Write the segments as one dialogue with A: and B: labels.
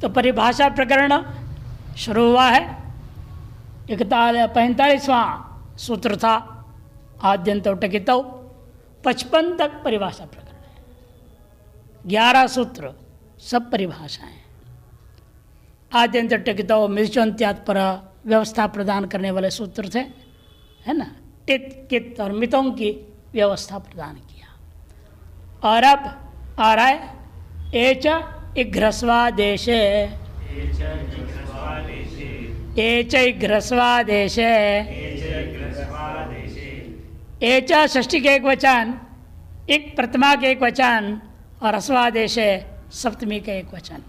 A: तो परिभाषा प्रकरण शुरू हुआ है। 45वां सूत्र था आद्यंतो टकितौ। 55 तक परिभाषा प्रकरण है। 11 सूत्र सब परिभाषाएं। आद्यंत टकितौ मिश्चन्त्यात् पर व्यवस्था प्रदान करने वाले सूत्र थे, है ना। टित कित और मितों की व्यवस्था प्रदान किया। और अब आ रहा है एच इघ्रस्वादेशे, एच इघ्रस्वादेशे, एच षष्ठी के एक वचन, एक प्रथमा के एक वचन और ह्रस्वादेश सप्तमी का एक वचन।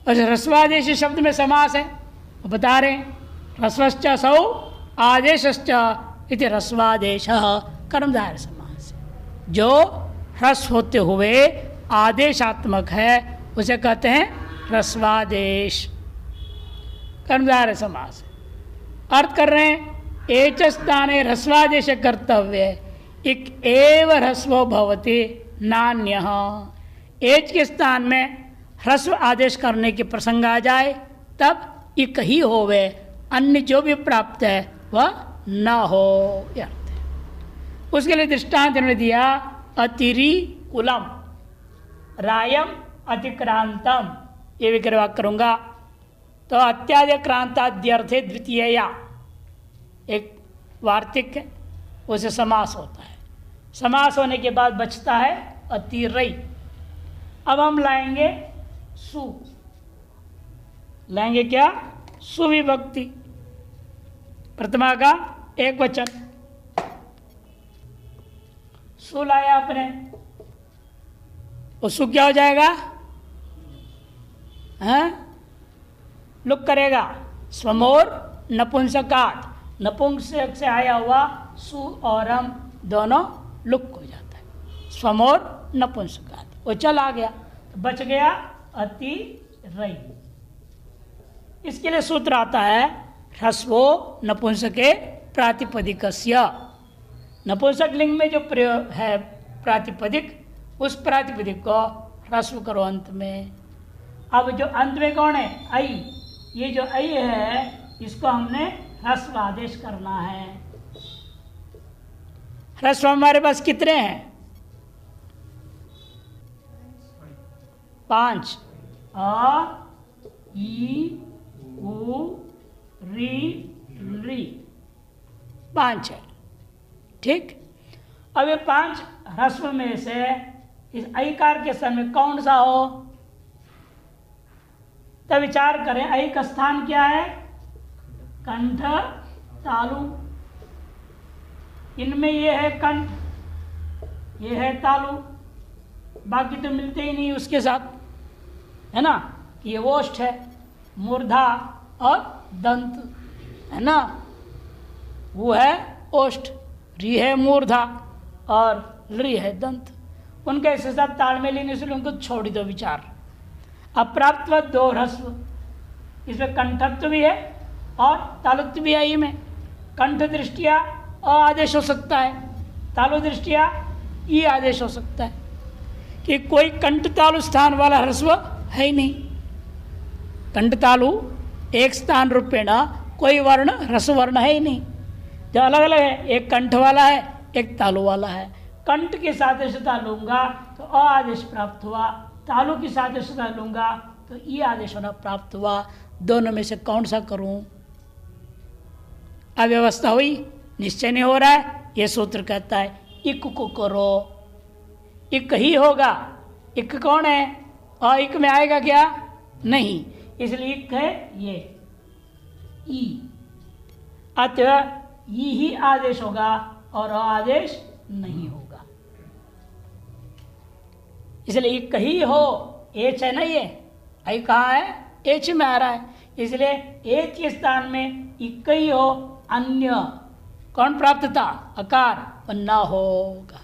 A: और ह्रस्वादेश शब्द में समास है, वो बता रहे हैं ह्रस्वश्च सौ आदेशश्च इति ह्रस्वादेश कर्मधारय समास है। जो ह्रस्व होते हुए आदेशात्मक है उसे कहते हैं ह्रस्वादेश, कर्मधारय समास है। अर्थ कर रहे हैं एच स्थाने ह्रस्वादेश कर्तव्य इक एव ह्रस्वो भवति नान्यः। एच के स्थान में ह्रस्व आदेश करने के प्रसंग आ जाए तब एक ही होवे, अन्य जो भी प्राप्त है वह न हो, यह अर्थ है। उसके लिए दृष्टांत इन्होंने दिया अतिरिकुलम रायम अतिक्रांतम, ये विग्रह करूंगा। तो अत्याधिक्रांताद्यर्थे द्वितीया एक वार्तिक है, उसे समास होता है। समास होने के बाद बचता है अतिरई। अब हम लाएंगे सु, लाएंगे क्या? सुविभक्ति, प्रथमा का एक वचन सु लाया आपने, वो सु क्या हो जाएगा? हैं? लुक करेगा। स्वमोर नपुंसकात, नपुंसक से आया हुआ सु और हम दोनों लुक हो जाता है। स्वमोर नपुंसकात, वो चल आ गया, तो बच गया अति रई। इसके लिए सूत्र आता है ह्रस्वो नपुंसके प्रातिपदिकस्य। नपुंसक लिंग में जो प्रयोग है प्रातिपदिक, उस प्रातिपदिक को ह्रस्व करो अंत में। अब जो अंत में कौन है? ऐ। ये जो ऐ है इसको हमने ह्रस्व आदेश करना है। ह्रस्व हमारे पास कितने हैं? 5। अ, ई, उ, री, री, 5 है। ठीक। अब ये 5 ह्रस्व में से इस ऐकार के स्थान में कौन सा हो? तब विचार करें, ऐ का स्थान क्या है? कंठ, तालु। इनमें ये है कंठ, ये है तालु, बाकी तो मिलते ही नहीं उसके साथ, है ना। ये ओष्ठ है, मूर्धा और दंत, है ना। वो है ओष्ठ, री है मूर्धा और री है दंत। उनके ऐसे साथ तालमेल लेने से उनको छोड़ दो विचार। अप्राप्त 2 ह्रस्व, इसमें कंठत्व भी है और तालुत्व भी है। में कंठ दृष्टिया अ आदेश हो सकता है, तालु दृष्टिया ई आदेश हो सकता है, कि कोई कंठ तालु स्थान वाला ह्रस्व है ही नहीं। कंठ तालु एक स्थान रूपेण कोई वर्ण ह्रस्व वर्ण है ही नहीं, जो अलग अलग है। एक कंठ वाला है, एक तालु वाला है। कंठ की सादृश्यता लूंगा तो अ आदेश प्राप्त हुआ, तालु की सादृश्यता लूंगा तो ई आदेश होना प्राप्त हुआ। दोनों में से कौन सा करूं? अव्यवस्था हुई, निश्चय नहीं हो रहा है। यह सूत्र कहता है इक को करो, इक ही होगा। इक कौन है? अ इक में आएगा क्या? नहीं, इसलिए इक है ये ई। अतः ई ही आदेश होगा और अ आदेश नहीं होगा। इसलिए इक ही हो। एच है ना, ये आई कहाँ है? एच में आ रहा है, इसलिए एच के स्थान में इक ही हो, अन्य कौन प्राप्त था? अकार, न होगा।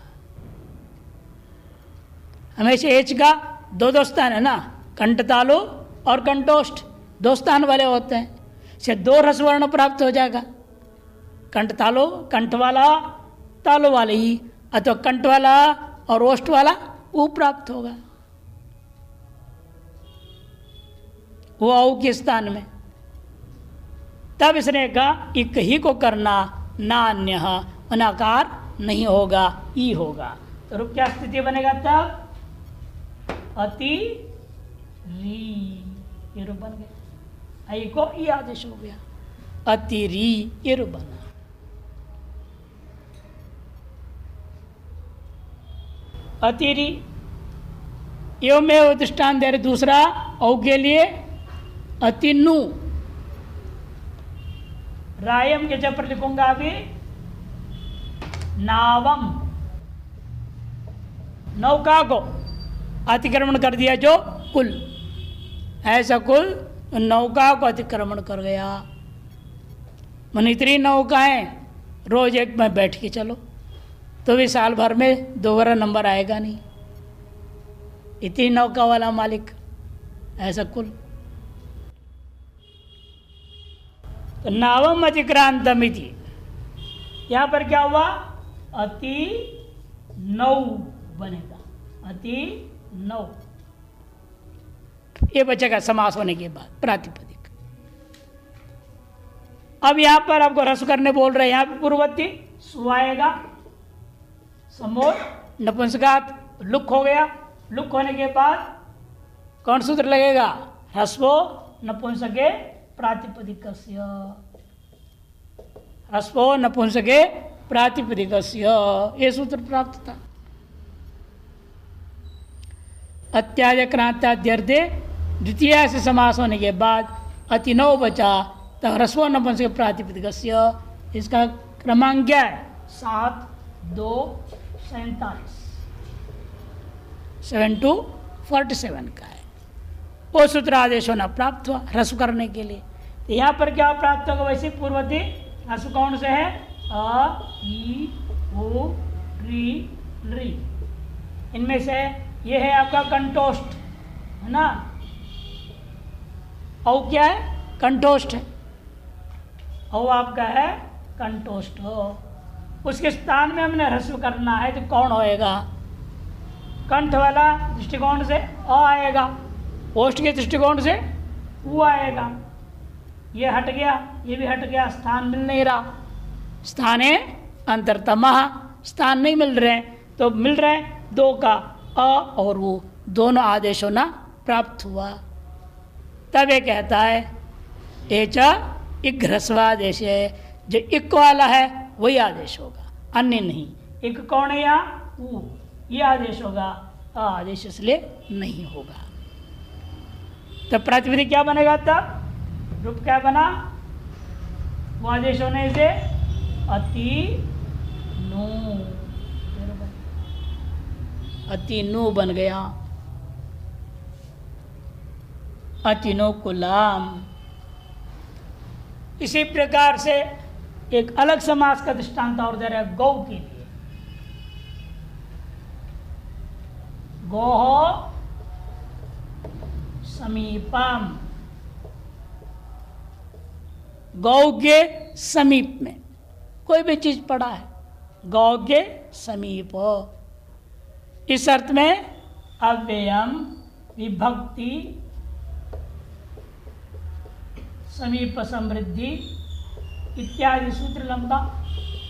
A: हमेशा एच का 2 स्थान है ना, कंठ तालु और कंठोष्ठ 2 स्थान वाले होते हैं, से 2 ह्रस्वर्ण प्राप्त हो जाएगा। कंठ तालु, कंठ वाला तालु वाले ही, अथवा कंठ वाला और ओष्ठ वाला वो प्राप्त होगा। वो औ के स्थान में। तब इसने कहा इक ही को करना, ना अन्य, अनाकार नहीं होगा, ई होगा। तो रूप क्या स्थिति बनेगा तब? अति री, ये रूप बन गया। आई को ई आदेश हो गया, अति री, ये रूप बना। अतिरी एवं में दृष्टान दे रहे। दूसरा औ के लिए अतिनु, रायम के जब पर लिखूंगा अभी नावम, नौका को अतिक्रमण कर दिया जो कुल, ऐसा कुल नौका को अतिक्रमण कर गया। मन इतनी नौकाएं रोज एक में बैठ के चलो तो भी साल भर में दोबारा नंबर आएगा नहीं, इतनी नौका वाला मालिक, ऐसा कुल। तो नावम अतिक्रांतम इति, यहां पर क्या हुआ? अति नौ बनेगा, अति नौ। ये बचेगा समास होने के बाद प्रातिपदिक। अब यहां पर आपको रस करने बोल रहे हैं, यहां पर पूर्ववर्ती सु आएगा, समोर नपुंसकात लुक हो गया। लुक होने के बाद कौन सूत्र लगेगा? ह्रस्वो नपुंसके प्रातिपदिकस्य, ह्रस्वो नपुंसके प्रातिपदिकस्य, ये सूत्र प्राप्त था। अत्याजक्रांताद्यर्थे द्वितीय से समास होने के बाद अति नौ बचा, तब ह्रस्वो नपुंसक प्रातिपदिकस्य। इसका क्रमांक क्या है? 7 2 47, 7 to 47 का है। वो सूत्र आदेश होना प्राप्त हुआ ह्रस्व करने के लिए। तो यहाँ पर क्या प्राप्त होगा? वैसे पूर्ववर्ती ह्रस्व कौन से है? अ, ई, ओ, री, री। इनमें से ये है आपका कंठोष्ठ, है ना? औ क्या है? कंठोष्ठ है। औ आपका है कंठोष्ठ। उसके स्थान में हमने ह्रस्व करना है तो कौन होएगा? कंठ वाला दृष्टिकोण से अ आएगा, ओष्ठ के दृष्टिकोण से उ आएगा। ये हट गया, ये भी हट गया, स्थान मिल नहीं रहा। स्थाने अंतरतमः, स्थान नहीं मिल रहे, तो मिल रहे दो का अ और वो दोनों आदेश होना प्राप्त हुआ। तब ये कहता है एच इक ह्रस्वादेश है, जो इक वाला है वही आदेश होगा, अन्य नहीं। इक कौन है यहाँ? उ, ये आदेश होगा, अ आदेश इसलिए नहीं होगा। तब प्रातिपदिक क्या बनेगा? तब रूप क्या बना? वो आदेश होने से अति नु, अति नु बन गया। अतिनुकुलाम। इसी प्रकार से एक अलग समास का दृष्टांत और दे रहा है गौ के लिए। गोह समीपम, गौ के समीप में कोई भी चीज पड़ा है, गौ के समीप। इस अर्थ में अव्ययम, विभक्ति, समीप समृद्धि इत्यादि सूत्र लंबा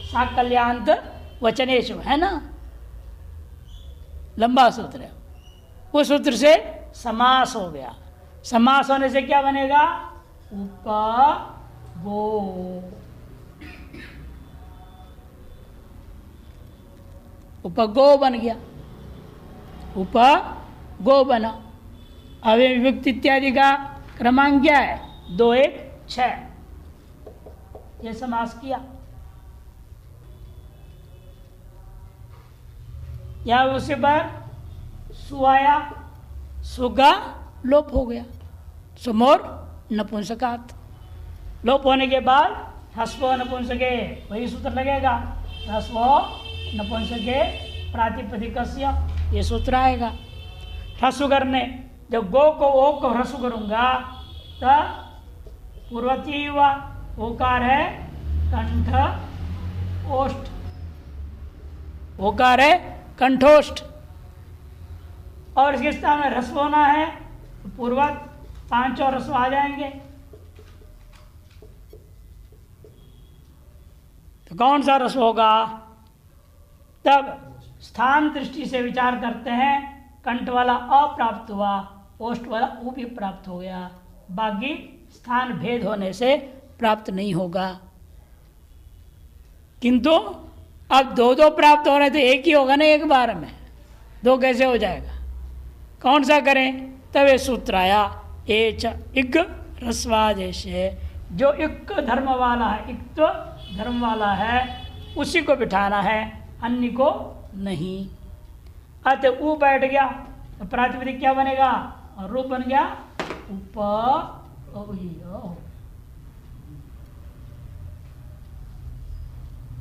A: साकल्यान्त वचनेशु है ना, लंबा सूत्र है। उस सूत्र से समास हो गया। समास होने से क्या बनेगा? उपगो। उपगो बन गया, उपगो बना। अव्यय विभक्ति इत्यादि का क्रमांक क्या है? 2 1 6। ये समास किया। या उसके बाद सु आया, सु का लोप हो गया, सुमोर नपुंसकात। लोप होने के बाद ह्रस्व नपुंसके वही सूत्र लगेगा, ह्रस्व नपुंसके प्रातिपदिकस्य, ये सूत्र आएगा। ह्रस्व करने, जब गो को ओ को ह्रस्व करूंगा तब पूर्वती हुआ, ओकार है कंठ ओष्ठ, ओकार है कंठोष्ठ। और इसके स्थान में ह्रस्व होना है पूर्वत, पांच और रस्व आ जाएंगे। तो कौन सा रस्व होगा? तब स्थान दृष्टि से विचार करते हैं, कंठ वाला अप्राप्त हुआ, ओष्ठ वाला उ भी प्राप्त हो गया, बाकी स्थान भेद होने से प्राप्त नहीं होगा। किंतु अब दो दो प्राप्त हो रहे तो एक ही होगा ना एक बार में, दो कैसे हो जाएगा? कौन सा करें? तब ये सूत्र आया, एच इग रस्वादेश है। जो इक धर्म वाला है, इक तो धर्म वाला है, उसी को बिठाना है, अन्य को नहीं। अतः ऊ बैठ गया तो प्रातिपदिक क्या बनेगा? रूप बन गया उप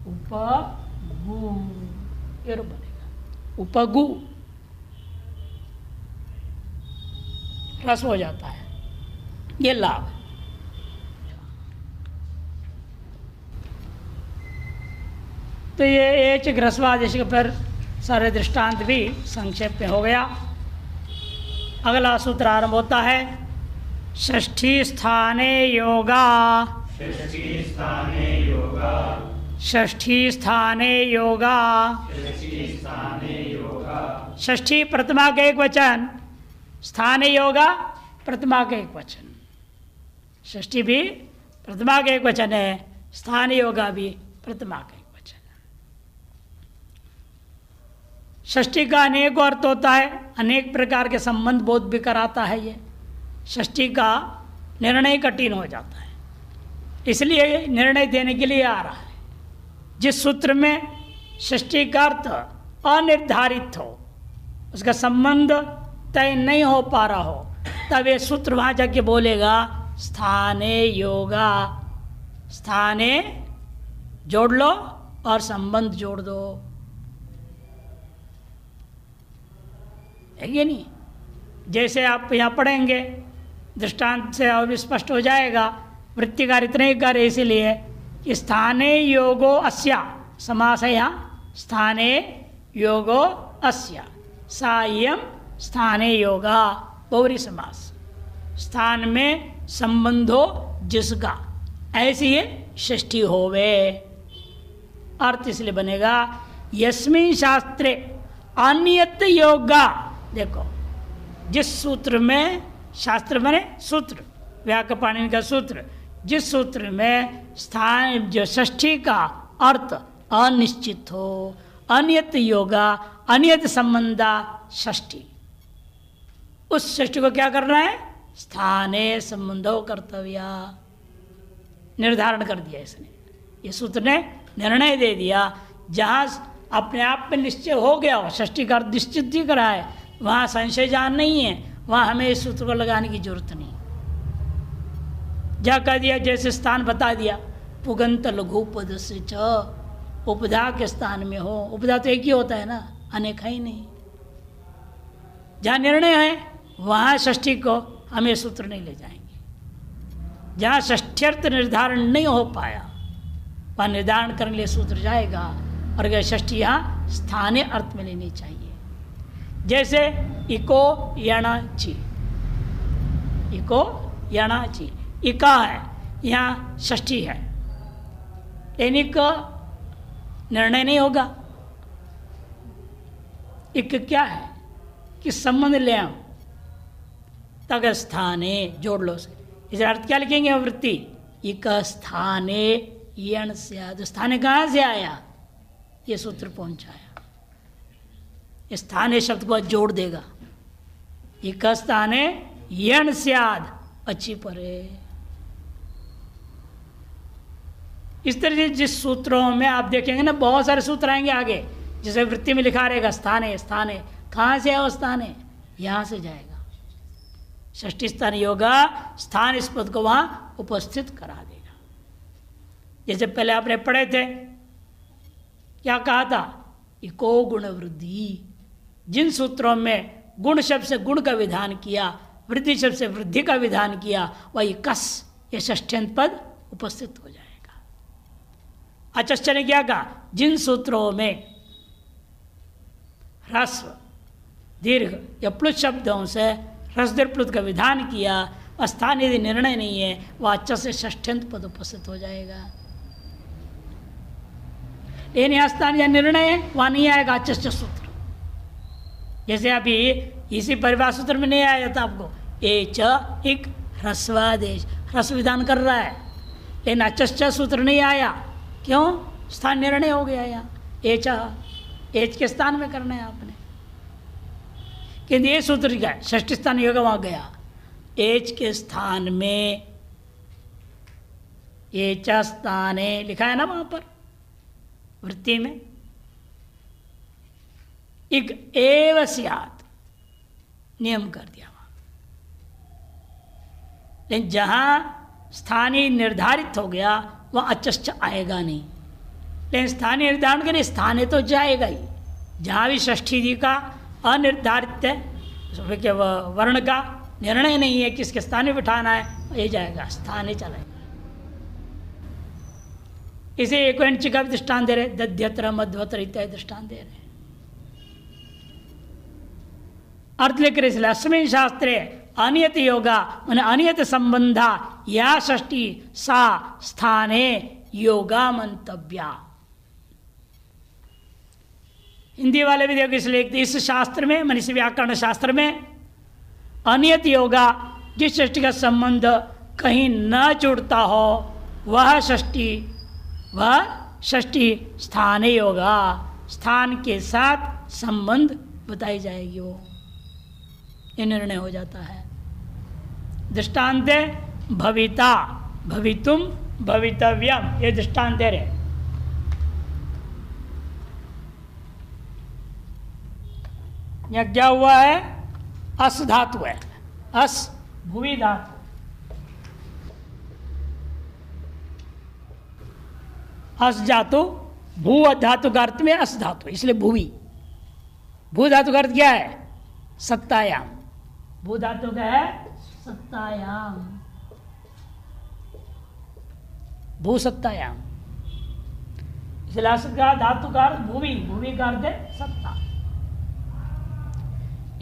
A: उपगु, ये रूप बनेगा उपगु, रस हो जाता है। ये लाभ। तो ये एच ग्रस्वादेश के पर सारे दृष्टांत भी संक्षेप में हो गया। अगला सूत्र आरंभ होता है, षष्ठी स्थाने योगा, षष्ठी स्थाने योगा, षष्ठी स्थाने योगा, षष्ठी स्थाने योगा। षष्ठी प्रथमा का एक वचन, स्थाने योगा प्रथमा का एक वचन। षष्ठी भी प्रथमा का एक वचन है, स्थान योगा भी प्रथमा का एक वचन है। षष्ठी का अनेक अर्थ होता है, अनेक प्रकार के संबंध बोध भी कराता है। ये षष्ठी का निर्णय कठिन हो जाता है, इसलिए निर्णय देने के लिए आ रहा है। जिस सूत्र में षष्ठी का अर्थ अनिर्धारित हो, उसका संबंध तय नहीं हो पा रहा हो, तब ये सूत्र वहाँ जाके बोलेगा स्थाने योगा। स्थाने जोड़ लो और संबंध जोड़ दो, है ये नहीं? जैसे आप यहाँ पढ़ेंगे, दृष्टांत से और भी स्पष्ट हो जाएगा। वृत्तिकार इतने ही कर, इसीलिए कि स्थाने योगो अस्या, समास है यहाँ, स्थाने योगो अस्या, सायम स्थाने योगा, बहुरी समास। स्थान में संबंधो जिसका, ऐसे ये षष्ठी होवे। अर्थ इसलिए बनेगा यस्मिन् शास्त्रे अन्यत योगा। देखो, जिस सूत्र में, शास्त्र बने सूत्र, व्याकरणपाणिनि का सूत्र, जिस सूत्र में स्थान जो षष्ठी का अर्थ अनिश्चित हो, अन्यत योगा, अन्यत संबंधा षष्ठी, उस षष्ठी को क्या करना है? स्थाने संबंधो कर्तव्या। निर्धारण कर दिया इसने, ये सूत्र ने निर्णय दे दिया। जहाँ अपने आप में निश्चय हो गया हो, षष्ठी का अर्थ निश्चित ही करा है, वहाँ संशय जान नहीं है, वहाँ हमें इस सूत्र को लगाने की जरूरत नहीं। जहाँ कह दिया, जैसे स्थान बता दिया, पुगंत लघुपद से च, उपधा के स्थान में हो। उपधा तो एक ही होता है ना, अनेक ही नहीं। जहाँ निर्णय है वहाँ षष्ठी को हमें सूत्र नहीं ले जाएंगे। जहाँ षष्ठ्यर्थ निर्धारण नहीं हो पाया, वहाँ निर्धारण करने के लिए सूत्र जाएगा। और अगर षष्ठी यहाँ स्थानीय अर्थ में लेनी चाहिए। जैसे इको यणाची, इको यणाची, इका है, यहाँ षष्ठी है, लेकिन का निर्णय नहीं होगा। इक क्या है कि संबंध ले आओ, तग स्थाने जोड़ लो से। इसे अर्थ क्या लिखेंगे? वृत्ति इक स्थाने यण स्याद। स्थाने कहाँ से आया? ये सूत्र पहुंचाया, स्थाने शब्द को जोड़ देगा। इक स्थाने यण स्याद, अच्छी परे। इस तरह से जिस सूत्रों में आप देखेंगे ना, बहुत सारे सूत्र आएंगे आगे, जैसे वृत्ति में लिखा रहेगा स्थाने, स्थाने कहाँ से है? वो स्थाने यहाँ से जाएगा। षष्ठी स्थान योगा, स्थान इस पद को वहाँ उपस्थित करा देगा। जैसे पहले आपने पढ़े थे, क्या कहा था? इको गुण वृद्धि। जिन सूत्रों में गुण शब्द से गुण का विधान किया, वृद्धि शब्द से वृद्धि का विधान किया, वही कस, ये षष्ठ्यंत पद उपस्थित हो जाएगा। आचार्य ने क्या कहा? जिन सूत्रों में ह्रस्व दीर्घ या प्लुत शब्दों से ह्रस्व दीर्घ प्लुत का विधान किया, स्थान यदि निर्णय नहीं है वह अच से षष्ठ्यंत पद उपस्थित हो जाएगा। लेकिन यहाँ स्थान या निर्णय है वहाँ नहीं आएगा अच सूत्र। जैसे अभी इसी परिवार सूत्र में नहीं आया था आपको एच एक ह्रस्वादेश, ह्रस्व विधान कर रहा है, लेकिन अच सूत्र नहीं आया। क्यों? स्थान निर्णय हो गया यहाँ। एच के स्थान में करना है आपने, किंतु ये सूत्र क्या है? षष्ठी स्थान योग वहाँ गया, एच के स्थान में एच स्थाने लिखा है ना वहाँ पर वृत्ति में, एक एव स्यात् नियम कर दिया वहाँ। लेकिन जहाँ स्थानीय निर्धारित हो गया वहाँ अचश्च आएगा नहीं। लेकिन स्थानीय निर्धारण के लिए स्थानीय तो जाएगा ही। जहाँ भी षष्ठी जी का अनिर्धारित है, वर्ण का निर्णय नहीं है किसके स्थान में बिठाना है, ये जाएगा, स्थानीय चलेगा। इसे एक का भी दृष्टान दे रहे, दध्यत्र मध्वत्र इत्यादि दृष्टान दे रहे। अर्थ लिख रहे इसलिए अस्मिन् शास्त्रे अनियत योगा मैंने अनियत संबंधा या षष्ठी सा स्थाने योगा मंतव्या। हिंदी वाले भी देखो इसलिए इस शास्त्र में मन इस व्याकरण शास्त्र में अनियत योगा जिस षष्ठी का संबंध कहीं न जुड़ता हो वह षष्ठी स्थाने योगा, स्थान के साथ संबंध बताई जाएगी, वो ये निर्णय हो जाता है। दृष्टांत भविता भवितुम भवितव्यम, ये दृष्टांत दे रहे। यह क्या हुआ है? अस धातु है, अस भूवि धातु। अस धातु भू धातु का अर्थ में अस धातु, इसलिए भूवि। भू धातु का अर्थ क्या है? सत्तायाम। भू धातु का है सत्तायाम, भू सत्तायाम, इसलिए अस का धातु का अर्थ भूवि, भूवि का अर्थ है सत्ता।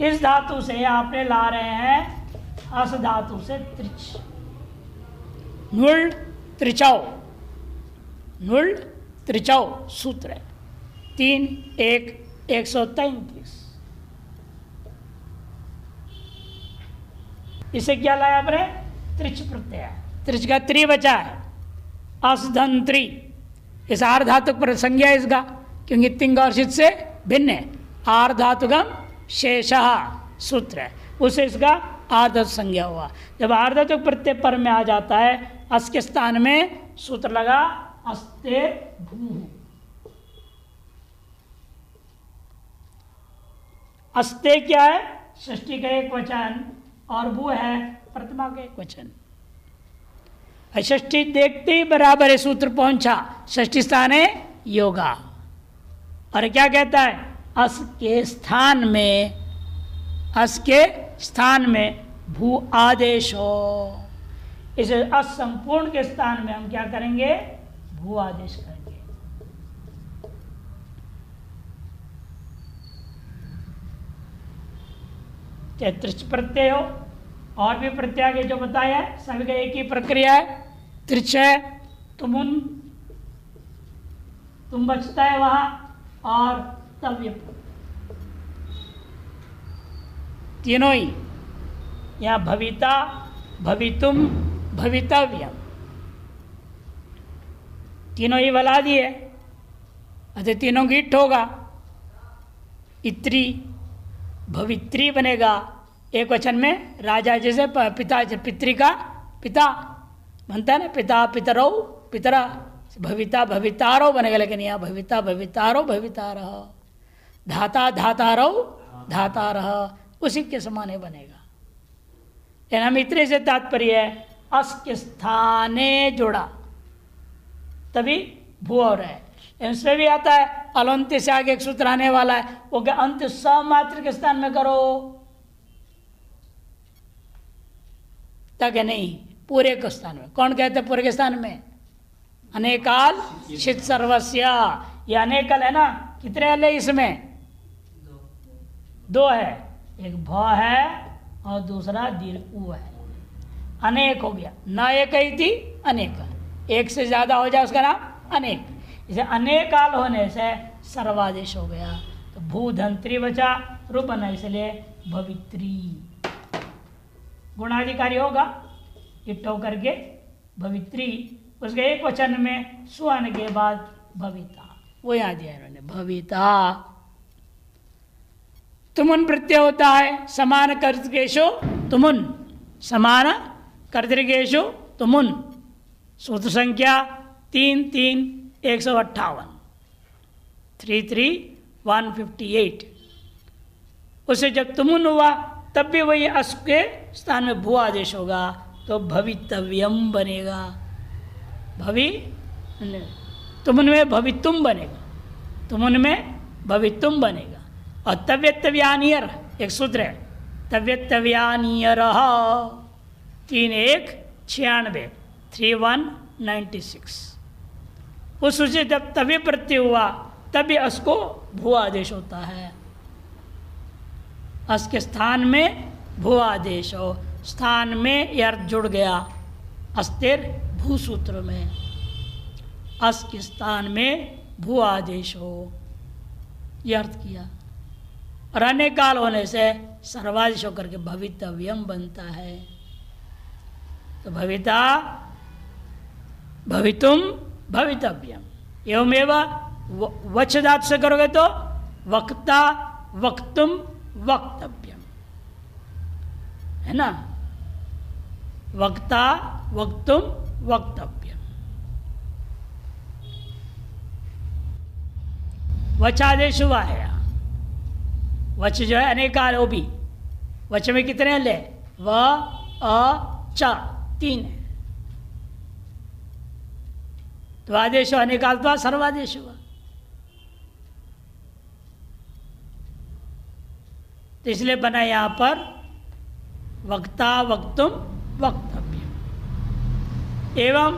A: इस धातु से आपने ला रहे हैं अस धातु से त्रिच, नुल त्रिचौ, नुल त्रिचौ सूत्र है 3-1-133। इसे क्या लाया आपने? त्रिच प्रत्यय, त्रिच का त्रि बचा है, असधन त्रि। इस आर धातु पर संज्ञा इसका, क्योंकि तिंग और शीत से भिन्न है। आर धातुगम शेष सूत्र है, उसे इसका आर्धातु संज्ञा हुआ। जब आर्धातु प्रत्यय पर में आ जाता है अस के स्थान में सूत्र लगा अस्ते भू। अस्ते क्या है? षष्ठी का एक वचन, और भू है प्रथमा का एक वचन। षष्ठी देखते ही बराबर है सूत्र पहुंचा, षष्ठी स्थान है योगा। और क्या कहता है? अस के स्थान में, अस के स्थान में भू आदेश हो। इसे असंपूर्ण के स्थान में हम क्या करेंगे? भू आदेश करेंगे। चाहे त्रिच प्रत्यय हो और भी प्रत्यय के जो बताया है सभी का एक ही प्रक्रिया है। त्रिच है तुम बचता है वहां, और तव्य तीनों ही यहाँ भविता भवितुम भवितव्यम तीनों ही बला दिए, अतः तीनों की इट होगा। इत्री भवित्री बनेगा एक वचन में, राजा जैसे पिता पितृ का पिता बनता है ना, पिता पितरौ पितरा, भविता भवितारो बनेगा। लेकिन यहाँ भविता भवितारो भवितारः, धाता धातारौ धातारः, उसी के समान बनेगा। लेकिन हम इतने से तात्पर्य है अस के स्थाने जोड़ा तभी भू हो रहा है। इसमें भी आता है अलंत्य से आगे एक सूत्र आने वाला है, वो क्या अंत समात्र के स्थान में करो, तक नहीं पूरे के स्थान में। कौन कहते हैं पूरे के स्थान में? अनेकाल शित सर्वस्य, ये अनेकल है ना, कितने अल है इसमें? दो है, एक भ है और दूसरा दीर्घ उ है। अनेक हो गया, न एक ही थी अनेक, एक से ज्यादा हो जाए उसका नाम अनेक। इसे अनेकाल होने से सर्वादेश हो गया। तो भूधंत्री बचा, रूप न, इसलिए भवित्री गुणाधिकारी होगा, इट्टो करके भवित्री, उसके एक वचन में सु आने के बाद भविता, वो यहां दिया इन्होंने भविता। तुमुन प्रत्यय होता है समान कर्तृकेशु तुमुन, समान कर्तृकेशु तुमुन, सूत्र संख्या 3-3-158, 3-3-158। उसे जब तुमुन हुआ तब भी वही अस के स्थान में भू आदेश होगा, तो भवितव्यम बनेगा। भवि तुमुन में भवितुम बनेगा, तुमुन में भवितुम बनेगा। और तव्यतव्यानियर एक सूत्र है, तव्यतव्यानियर 3-1-96, 3196। उस सूत्र जब तव्य प्रत्यय हुआ तभी अस को भू आदेश होता है। अस के स्थान में भू आदेश हो, स्थान में यह अर्थ जुड़ गया अस्तिर भू सूत्र में, अस के स्थान में भू आदेश हो, यह अर्थ किया। और अन्य काल होने से सर्वादेश होकर के भवितव्यम बनता है। तो भविता भवितुम भवितव्यम, एवमेव वच धातु से करोगे तो वक्ता वक्तुम वक्तव्यम, है ना, वक्ता वक्तुम वक्तव्यम। वचादेश हुआ है, वच जो है अनेकाल, वो भी वच में कितने ले, व अ च 3 है। तो आदेश अनेकाल तो सर्वादेश हुआ। तो इसलिए बना यहां पर वक्ता वक्तुम वक्तव्य। एवं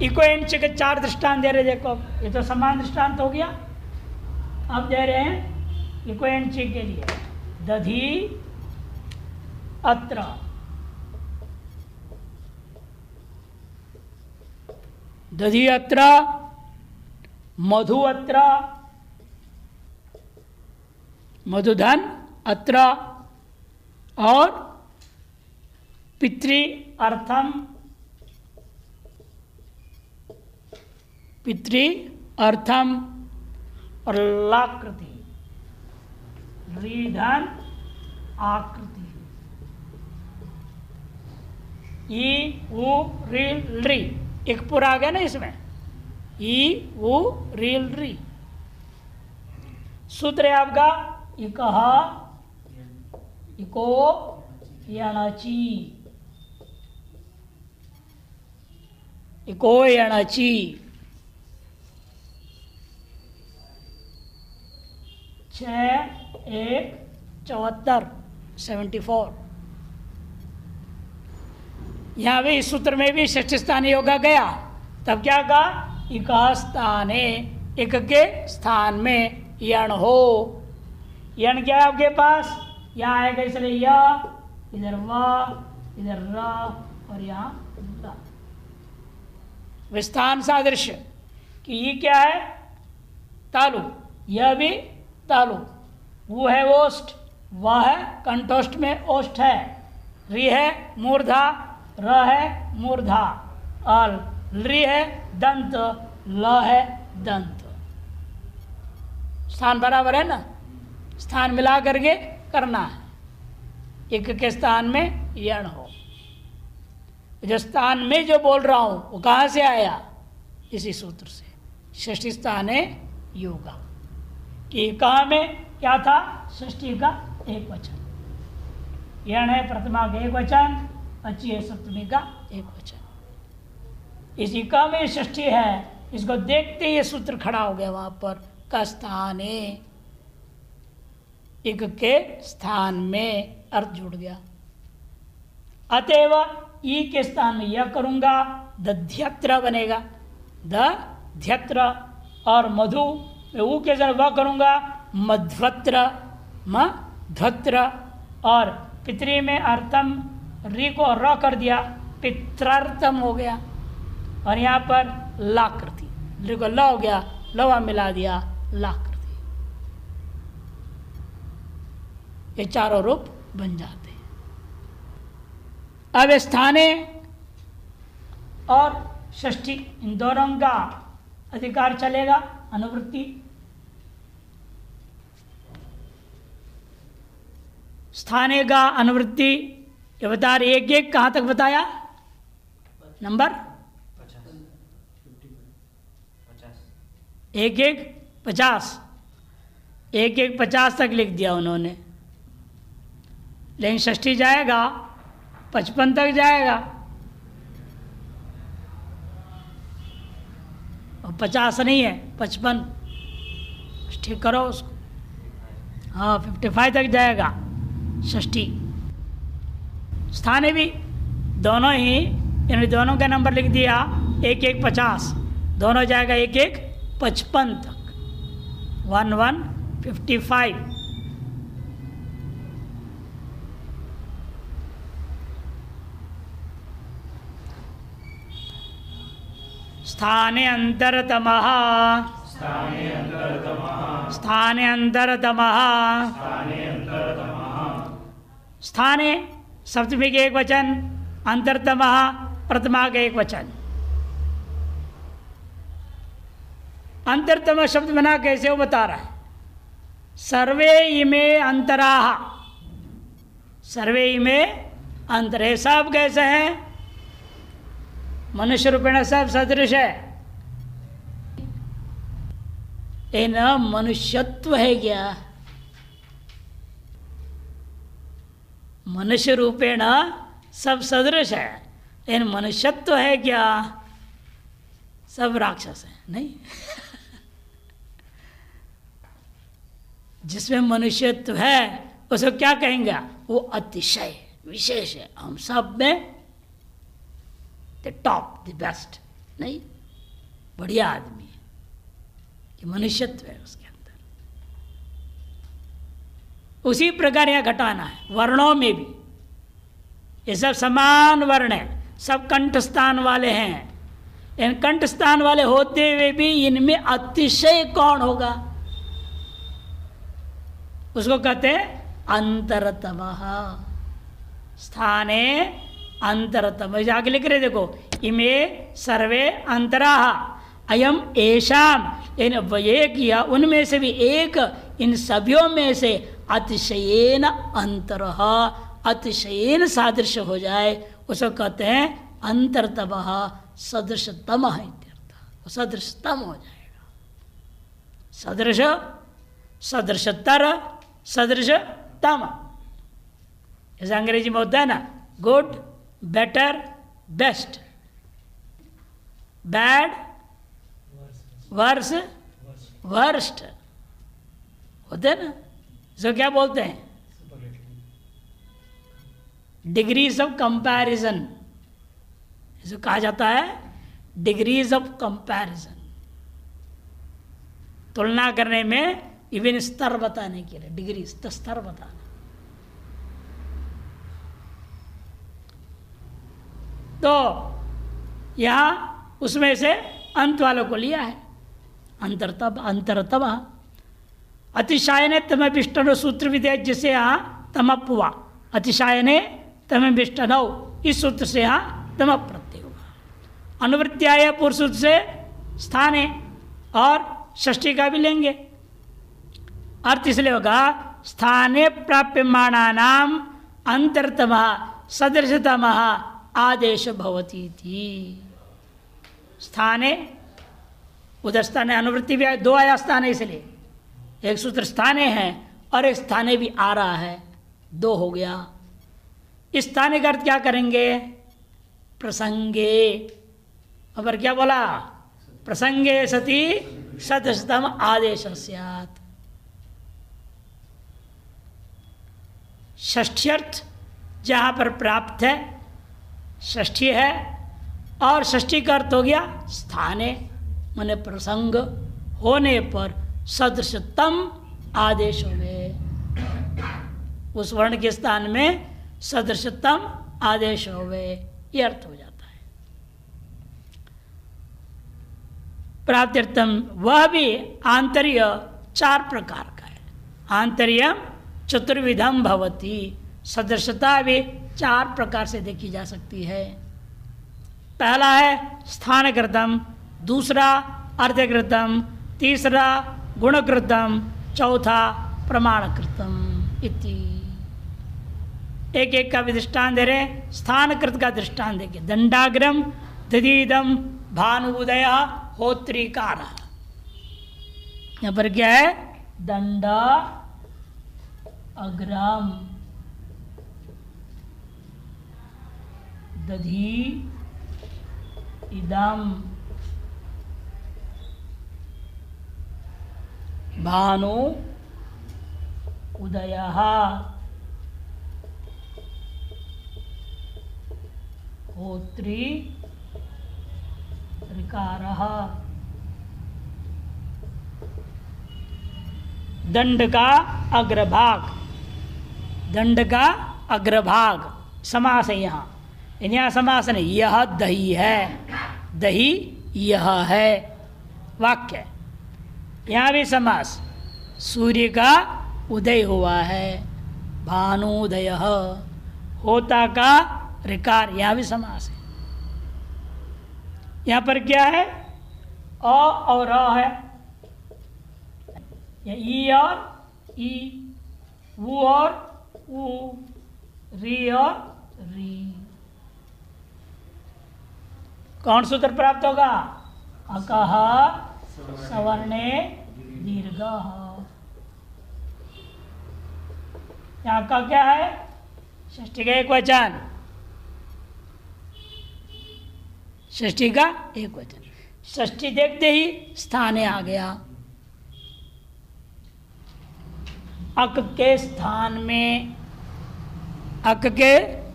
A: इको एंच के 4 दृष्टांत दे रहे, देखो ये तो समान दृष्टांत हो गया। अब दे रहे हैं इको एंच के लिए, दधी अत्र, दधी अत्र, मधु अत्र, मधुधन अत्र, और पितृ अर्थम, पितृ अर्थम, और लाकृति, रीधन आकृति, ई उ री री, एक पूरा आ गया ना इसमें, ई उ री री। सूत्र है आपका इकह इको यणची, इको यणची, 6-1-74 74। यहां भी इस सूत्र में भी षष्ठ स्थानीय योगा गया, तब क्या कहा, इक स्थाने, एक के स्थान में यण हो। यण क्या है आपके पास, यहां आएगा इसलिए या, इधर व, इधर र, और यहां ल। विस्थान सादृश्य कि ये क्या है, तालु, यह भी तालु, वो है ओष्ठ, वह है कंठोष्ठ में ओष्ठ है, री है मूर्धा, र है मूर्धा, और ली है दंत, ल है दंत। स्थान बराबर है ना, स्थान मिला करके करना है। एक के स्थान में यण हो, जो स्थान में जो बोल रहा हूं वो कहां से आया, इसी सूत्र से, षष्ठी स्थान है योगा, कि कहा में क्या था, षष्ठी का एक वचन, यण है प्रथमा का एक वचन, अच्छी है सप्तमी का एक वचन। इसी का में षष्ठी है, इसको देखते ये सूत्र खड़ा हो गया वहां पर, का स्थान है, एक के स्थान में अर्थ जुड़ गया। अतएव ई के स्थान में यह करूंगा, दध्यत्र बनेगा, दध्यत्र, और मधु ऊ के जगह वह करूंगा, मध्वत्र, मध्वत्र, और पितरी में अर्थम, री को र कर दिया, पित्रार्थम हो गया, और यहाँ पर लाकृति, देखो ल हो गया, लवा मिला दिया, लाकृति। ये चारों रूप बन जाते हैं। अब स्थाने और षष्ठी इन दोनों का अधिकार चलेगा, अनुवृत्ति। स्थाने का अनुवृत्ति ये बता रही, एक एक कहाँ तक बताया? नंबर 50, एक 50 तक लिख दिया उन्होंने, लेकिन षष्ठी जाएगा 55 तक जाएगा, और 50 नहीं है 55, ठीक करो उसको, हाँ 55 तक जाएगा षष्ठी। स्थाने भी दोनों ही, इन दोनों का नंबर लिख दिया, एक 50, दोनों जाएगा एक 55 तक, 1155। स्थाने अंतरतमः, स्थाने अंतरतमः, स्थाने सप्तमी के एक वचन, अंतरतमः प्रथमा के एक वचन। अंतरतम शब्द बना कैसे, वो बता रहा है। सर्वे इमे अंतराः, सर्वे इमे अंतरे, सब कैसे हैं? मनुष्य रूपेण सब सदृश है। ये न मनुष्यत्व है क्या? मनुष्य रूपेण सब सदृश है, लेकिन मनुष्यत्व है क्या? सब राक्षस है, नहीं। जिसमें मनुष्यत्व है उसको क्या कहेंगे? वो अतिशय विशेष है, हम सब में द टॉप, द बेस्ट, नहीं, बढ़िया आदमी है, कि मनुष्यत्व है उसके अंदर। उसी प्रकार यह घटाना है वर्णों में भी, ये सब समान वर्ण है, सब कंठ स्थान वाले हैं। इन कंठ स्थान वाले होते हुए भी इनमें अतिशय कौन होगा? उसको कहते हैं अंतरतमः। स्थाने अंतरतम, आगे लिख रहे देखो, इमे सर्वे अंतराः अयम एषाम, ये किया उनमें से भी एक, इन सभ्यों में से अतिशयेन अंतरः, अतिशयेन सादृश्य हो जाए, उसको कहते हैं अंतरतमः, सदृशतम है, सदृशतम हो जाएगा। सदृश, सदृशतर, सदृशतम, जैसे अंग्रेजी में होता है ना, good, better, best, bad, worse, worst, होते हैं ना। इसको क्या बोलते हैं? डिग्रीज ऑफ कंपैरिजन, इसको कहा जाता है डिग्रीज ऑफ कंपैरिजन, तुलना करने में, इवन स्तर बताने के लिए, डिग्री स्तर बताना। तो यहाँ उसमें से अंत वालों को लिया है, अंतरतम, अंतरतम। अतिशायने तमभिष्टनो सूत्र विधेय, जिसे यहाँ तमप हुआ, अतिशायने तमभिष्टनो, इस सूत्र से यहाँ तमप प्रत्यय हुआ। अनुवृत्त्याय पूर्व सूत्र से स्थाने, और षष्ठी का भी लेंगे, अर्थ इसलिए होगा स्थाने प्राप्यमाणानाम अंतरतमः सदृशतमः आदेश भवती थी। स्थाने, उधर स्थाने अनुवृत्ति भी है, दो आया स्थाने, इसलिए एक सूत्र स्थाने है और एक स्थाने भी आ रहा है, दो हो गया। इस स्थाने का अर्थ क्या करेंगे? प्रसंगे, और क्या बोला? प्रसंगे सति सदृशतम आदेश स्यात्। षष्ठ्यर्थ जहाँ पर प्राप्त है षष्ठी है, और षष्ठी का अर्थ हो गया स्थाने, माने प्रसंग होने पर सदृशतम आदेश हो गए, उस वर्ण के स्थान में सदृशतम आदेश हो गए, ये अर्थ हो जाता है। प्राप्त्यर्थम वह भी आंतर्य 4 प्रकार का है। आंतर्य चतुर्विधम भवती, सदृशता भी 4 प्रकार से देखी जा सकती है। पहला है स्थानकृतम, दूसरा अर्थकृतम, तीसरा गुणकृतम, चौथा प्रमाणकृतम इति। एक एक का भी दृष्टांत दे रहे। स्थानकृत का दृष्टांत देखिए, दंडाग्रम दधीदम भानुदय होत्रिकार। यहां पर क्या है? दंडा अग्रम दधी इदम भानु उदयः होत्री ऋकारः। दंड का अग्रभाग, दंड का अग्रभाग समास है यहाँ समास नहीं, यह दही है, दही यह है वाक्य। यहाँ भी समास, सूर्य का उदय हुआ है, भानुदय, होता का ऋकार, यहाँ भी समास है। यहाँ पर क्या है? अ और अ है, ई और ई, ऊ और ऊ, री और री। कौन सूत्र प्राप्त होगा? अकः सवर्णे दीर्घः। यहाँ का क्या है? षष्ठी का एक वचन, षष्ठी का एक वचन। षष्ठी देखते ही स्थाने आ गया। अक के स्थान में, अक के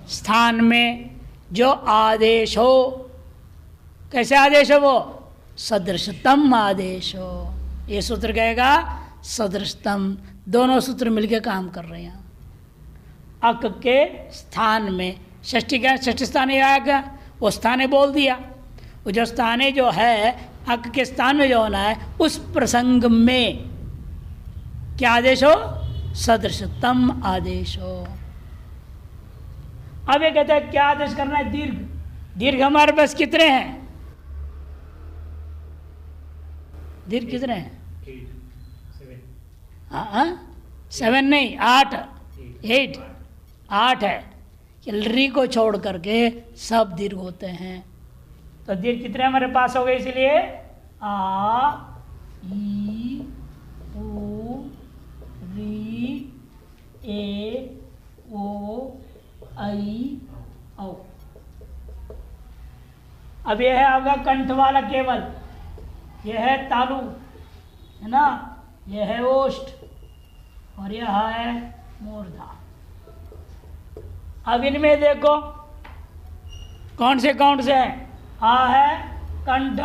A: स्थान में जो आदेश हो, कैसे आदेश हो? वो सदृशतम आदेश हो। ये सूत्र कहेगा सदृशतम, दोनों सूत्र मिलकर काम कर रहे हैं। अक के स्थान में, षष्ठी का षष्ठी स्थान आएगा, वो स्थाने बोल दिया। वो जो स्थाने जो है, अक के स्थान में जो होना है, उस प्रसंग में क्या आदेश हो? सदृशतम आदेश हो। अब ये कहता है क्या आदेश करना है? दीर्घ। दीर्घ हमारे पास कितने हैं? दीर्घ कितने हैं? 7 नहीं, 8 8 है। री को छोड़ करके सब दीर्घ होते हैं। तो दीर्घ कितने हमारे पास हो गए? इसलिए आ, ई, उ, री, ए, ओ, आई, औ। अब यह है आपका कंठ वाला केवल, यह है तालु, है ना, यह है ओष्ठ और यह है मूर्धा। अब इनमें देखो कौन से है? आ है कंठ,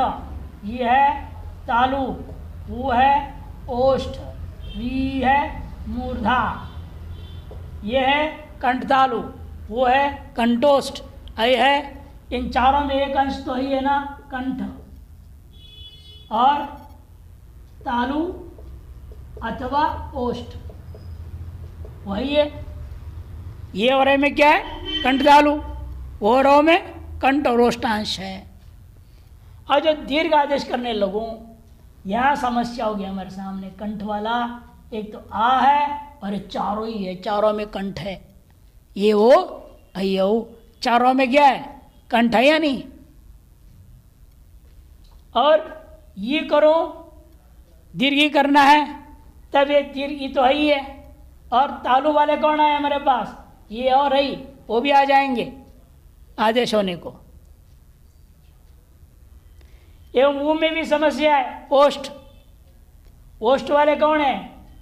A: ये है तालु, वो है ओष्ठ, वी है मूर्धा, ये है कंठ तालु, वो है कंठोष्ठ, ऐ है। इन चारों में एक अंश तो ही है ना, कंठ और तालु अथवा ओष्ठ, वही है। ये और में क्या है? कंठ तालु, वो रो में कंठ और ओष्ठांश है। और जो दीर्घ आदेश करने लगूं, यह समस्या होगी हमारे सामने। कंठ वाला एक तो आ है और ये चारों ही है, चारों में कंठ है। ये वो अयो, चारों में क्या है? कंठ है या नहीं? और ये करो, दीर्घी करना है, तब ये दीर्घी तो है ही है। और तालु वाले कौन है हमारे पास? ये और है, वो भी आ जाएंगे आदेश होने को। एवं वो में भी समस्या है। ओष्ठ, ओष्ठ वाले कौन है?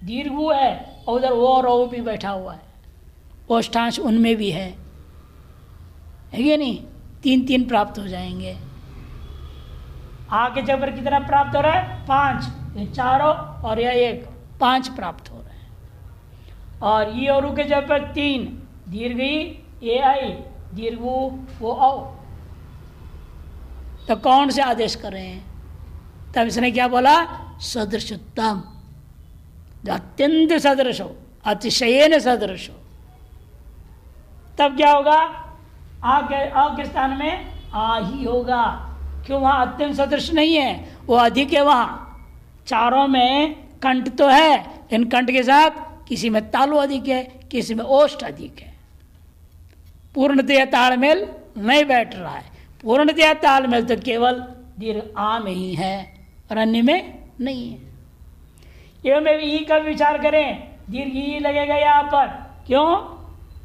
A: दीर्घ है और उधर वो और वो भी बैठा हुआ है, ओष्ठांश उनमें भी है कि नहीं? 3 प्राप्त हो जाएंगे। आगे जब पर कितना प्राप्त हो रहा है? 5, ये चारों और यह 1, 5 प्राप्त हो रहे हैं। और ये और के जब पर 3, दीर्घ ये आई, दीर्घ वो औ, तो कौन से आदेश कर रहे हैं? तब इसने क्या बोला? सदृशोत्तम, जो अत्यंत सदृश हो, अतिशयन सदृश हो। तब क्या होगा? आ के स्थान में आ ही होगा। क्यों? वहां अत्यंत सदृश नहीं है, वो अधिक है। वहां चारों में कंठ तो है, इन कंठ के साथ किसी में तालु अधिक है, किसी में ओष्ठ अधिक है। पूर्णतया तालमेल नहीं बैठ रहा है। पूर्णतया तालमेल तो केवल दीर्घ आ में ही है और अन्य में नहीं है। एवं ई का विचार करें, दीर्घ ई लगेगा यहाँ पर। क्यों?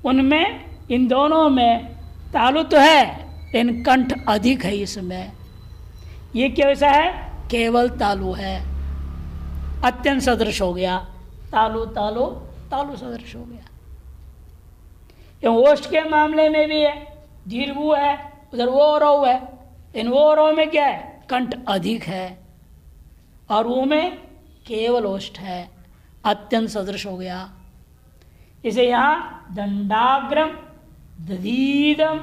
A: उनमें, इन दोनों में तालु तो है, लेकिन कंठ अधिक है इसमें। ये कैसा है? केवल तालु है, अत्यंत सदृश हो गया। तालु तालु तालु सदृश हो गया। ओष्ठ के मामले में भी है, दीर्घ वो है, उधर वो रौ है। इन वो रौ में क्या है? कंठ अधिक है, और वो में केवल ओष्ठ है, अत्यंत सदृश हो गया। इसे यहाँ दंडाग्रम दधीदम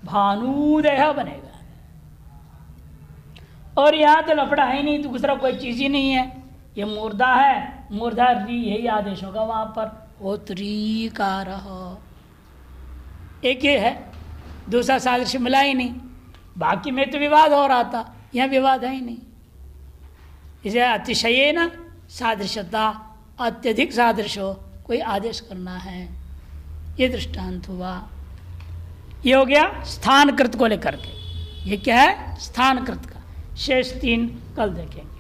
A: भानुदय बनेगा। और यहाँ तो लफड़ा है नहीं, दूसरा कोई चीज ही नहीं है। ये मूर्धा है, मूर्धा री यही आदेश होगा वहां पर। वो त्रिकार एक ही है, दूसरा सादृश्य मिला ही नहीं। बाकी में तो विवाद हो रहा था, यहाँ विवाद है ही नहीं। इसे अतिशय न सादृश्यता, अत्यधिक सादृश हो, कोई आदेश करना है, ये दृष्टांत हुआ। ये हो गया स्थान कृत को लेकर के। ये क्या है? स्थान कृत का। शेष 3 कल देखेंगे।